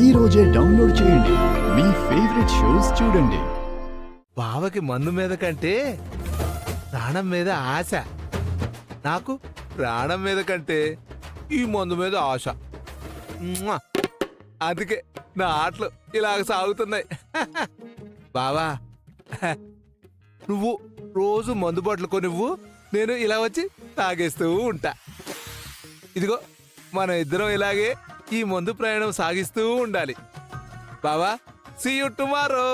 ఈ రోజే డౌన్లోడ్ చేయండి. మీ ఫేవరెట్ షోస్ చూడండి. బావకి మందు మీద కంటే ప్రాణం మీద ఆశ, నాకు ప్రాణం మీద కంటే ఈ మందు మీద ఆశ. మ్వా! అందుకే నా ఆటలు ఇలాగ సాగుతున్నాయి. బావా, నువ్వు రోజు మందు బాటలు కొనివ్వు, నేను ఇలా వచ్చి తాగేస్తూ ఉంటా. ఇదిగో మనం ఇద్దరం ఇలాగే ఈ మందు ప్రయాణం సాగిస్తూ ఉండాలి. బావా, సీ యు టుమారో.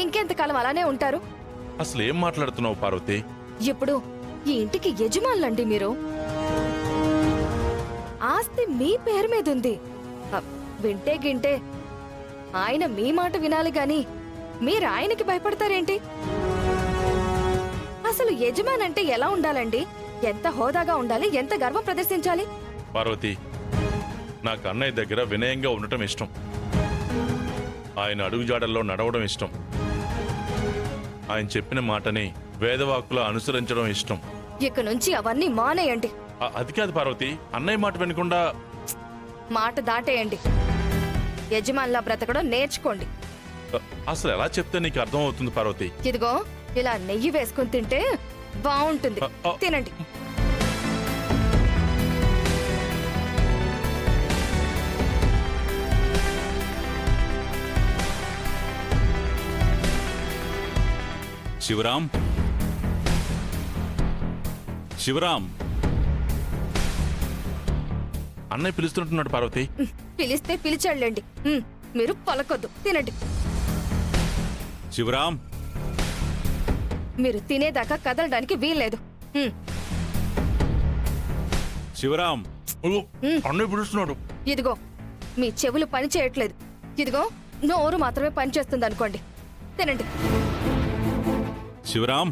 ఇంకెంతకాలం అలానే ఉంటారు? అసలు ఏం మాట్లాడుతున్నావు పార్వతి? ఇప్పుడు ఈ ఇంటికి యజమానులండి మీరు. ఆస్తి మీ పేరు మీద ఉంది. వింటే గింటే ఆయన మీ మాట వినాలి గాని మీరు ఆయనకి భయపడతారేంటి? అసలు యజమానంటే ఎలా ఉండాలండి? ఎంత హోదాగా ఉండాలి? ఎంత గర్వం ప్రదర్శించాలి? పార్వతి, నాకు అన్నయ్య దగ్గర వినయంగా ఉండటం ఇష్టం. ఆయన అడుగుజాడల్లో నడవడం ఇష్టం. ఆయన చెప్పిన మాటని వేదవాక్కులా అనుసరించడం ఇష్టం. ఇక నుంచి అవన్నీ మానేయండి. అది కాదు పార్వతి, అన్నయ్య మాట వినకుండా మాట దాటేయండి. యజమానులా బ్రతకడం నేర్చుకోండి. అసలు ఎలా చెప్తే నీకు అర్థం అవుతుంది పార్వతి? ఇదిగో ఇలా నెయ్యి వేసుకుని తింటే బాగుంటుంది. తినండి. శివరాం, శివరాం, అన్నయ్య పిలుస్తుంటున్నాడు పార్వతి. పిలిస్తే పిలిచాళ్ళండి, మీరు పలకొద్దు. తినండి. శివరాం, మీరు తినేదాకా కదలడానికి వీల్లేదు. శివరాం. అన్నయ్య పిలుస్తున్నాడు. ఇదిగో మీ చెవులు పని చేయట్లేదు. ఇదిగో నోరు మాత్రమే పనిచేస్తుంది అనుకోండి. తినండి. శివరాం,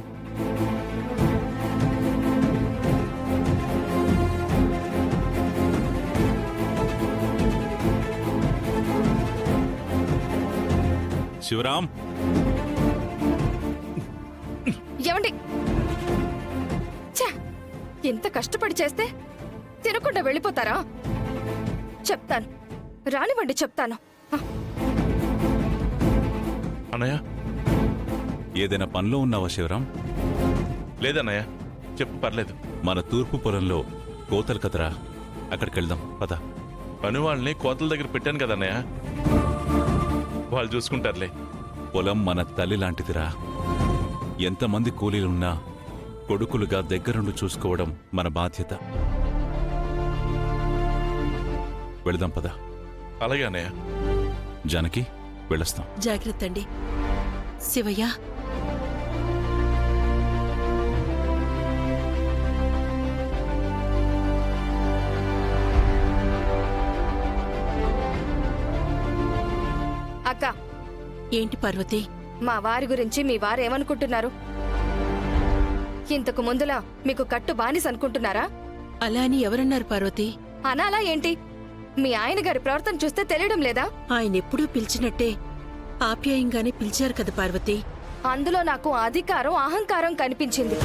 శివరాం, ఏమండి? ఛ! ఇంత కష్టపడి చేస్తే తినకుండా వెళ్ళిపోతారా? చెప్తాను, రానివ్వండి, చెప్తాను. అన్నయ్య, ఏదైనా పనిలో ఉన్నావా శివరాం? లేదన్నయ్య, చెప్పు, పర్లేదు. మన తూర్పు పొలంలో కోతలు కదరా, అక్కడికి వెళ్దాం పద. పని వాళ్ళని కోతల దగ్గర పెట్టాను కదన్నయ్య, వాళ్ళు చూసుకుంటారులే. పొలం మన తల్లి లాంటిదిరా. ఎంతమంది కూలీలున్నా కొడుకులుగా దగ్గరుండి చూసుకోవడం మన బాధ్యత. వెళదాం పద. అలాగే అన్నయ్య. జానకి, వెళ్ళొస్తాం. జాగ్రత్త అండి. శివయ్య, అక్క, ఏంటి పార్వతి? మా వారి గురించి మీ వారు ఏమనుకుంటున్నారు? ఇంతకు ముందులా మీకు కట్టు బానిస అనుకుంటున్నారా? అలా అని ఎవరన్నారు పార్వతి? అనాలా ఏంటి? మీ ఆయన గారి ప్రవర్తన చూస్తే తెలియడం లేదా? ఆయనెప్పుడూ పిలిచినట్టే ఆప్యాయంగానే పిలిచారు కదా పార్వతి. అందులో నాకు అధికారం, అహంకారం కనిపించింది.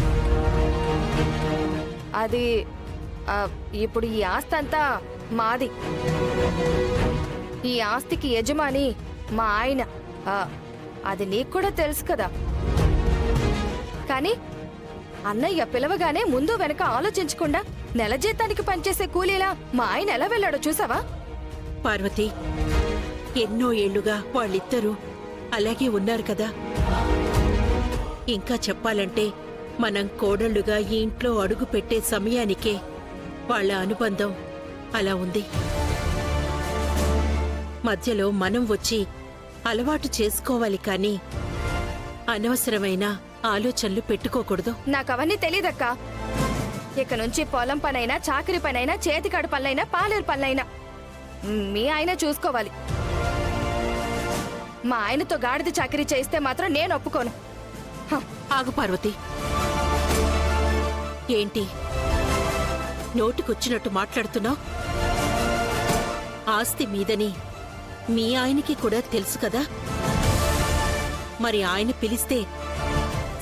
అది ఇప్పుడు ఈ ఆస్తి అంతా మాది. ఈ ఆస్తికి యజమాని మా ఆయన ఆ, అది నీకు కూడా తెలుసు కదా. కానీ అన్నయ్య పిలవగానే ముందు వెనక ఆలోచించకుండా నెల జీతానికి పనిచేసే కూలీలా మా ఆయన ఎలా వెళ్ళాడో చూసావా? పార్వతి, ఎన్నో ఏళ్లుగా వాళ్ళిద్దరూ అలాగే ఉన్నారు కదా. ఇంకా చెప్పాలంటే మనం కోడళ్లుగా ఈ ఇంట్లో అడుగు పెట్టే సమయానికే వాళ్ళ అనుబంధం అలా ఉంది. మధ్యలో మనం వచ్చి అలవాటు చేసుకోవాలి కానీ అనవసరమైన ఆలోచనలు పెట్టుకోకూడదు. నాకవన్నీ తెలీదక్కా. ఇక నుంచి పొలం పనైనా, చాకరీ పనైనా, చేతికాడు పనులైనా, పాలేరు పనులైనా మీ ఆయన చూసుకోవాలి. మా ఆయనతో గాడిద చాకరీ చేస్తే మాత్రం నేను ఒప్పుకోను. ఆగు పార్వతి, ఏంటి నోటికొచ్చినట్టు మాట్లాడుతున్నావు? ఆస్తి మీదని మీ ఆయనకి కూడా తెలుసు కదా. మరి ఆయన పిలిస్తే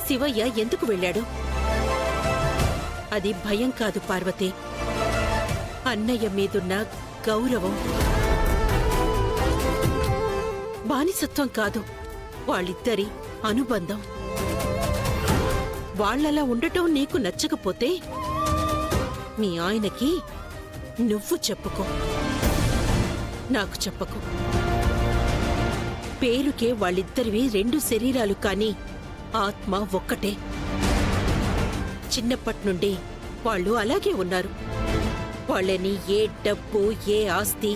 శివయ్య ఎందుకు వెళ్ళాడు? అది భయం కాదు పార్వతి, అన్నయ్య మీదున్న గౌరవం. బానిసత్వం కాదు, వాళ్ళిద్దరి అనుబంధం. వాళ్ళలా ఉండటం నీకు నచ్చకపోతే మీ ఆయనకి నువ్వు చెప్పుకో, నాకు చెప్పకు. పేరుకే వాళ్ళిద్దరివి రెండు శరీరాలు కాని ఆత్మ ఒక్కటే. చిన్నప్పట్నుండి వాళ్ళు అలాగే ఉన్నారు. వాళ్ళని ఏ డబ్బు, ఏ ఆస్తి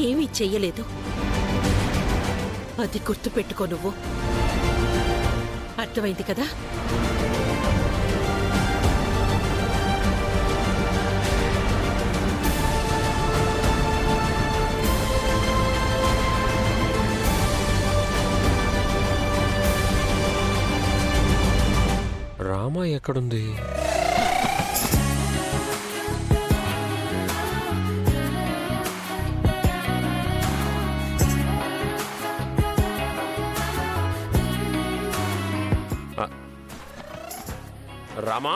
ఏమీ చెయ్యలేదు. అది గుర్తుపెట్టుకో నువ్వు. అర్థమైంది కదా? రామ ఎక్కడుంది? రామా,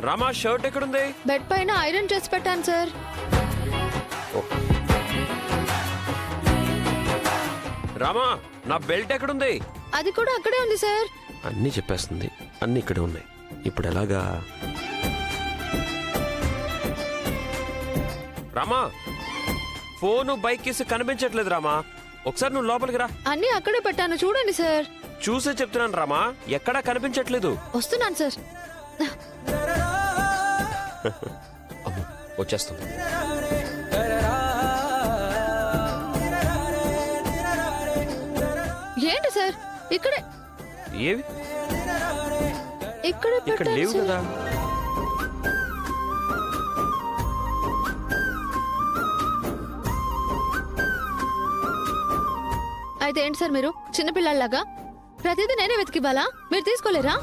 రామా షర్ట్ ఎక్కడుంది? బెడ్ పైన ఐరన్ చేసి పెట్టాను సార్. రామా, నా బెల్ట్ ఎక్కడుంది? అది కూడా అక్కడే ఉంది సార్. అన్నీ చెప్పేస్తుంది, అన్నీ ఇక్కడే ఉన్నాయి. ఇప్పుడు ఎలాగా? రామా, ఫోను బైక్ కేసి కనిపించట్లేదు. రామా, ఒకసారి నువ్వు లోపలికి రా. అన్నీ అక్కడే పెట్టాను, చూడండి సార్. చూసే చెప్తున్నాను రామా, ఎక్కడా కనిపించట్లేదు. వస్తున్నాను సార్. అమ్మో, వచ్చేస్తుంది. ఏంటి సార్ ఇక్కడే ఏవి ఇక్కడే ఇక్కడ పెట్టాను లేవు సార్. కదా? అయితే ఏంటి సార్ మీరు చిన్నపిల్లల్లాగా ప్రతిదీ నేనే వెతికివ్వాలా? మీరు తీసుకోలేరా?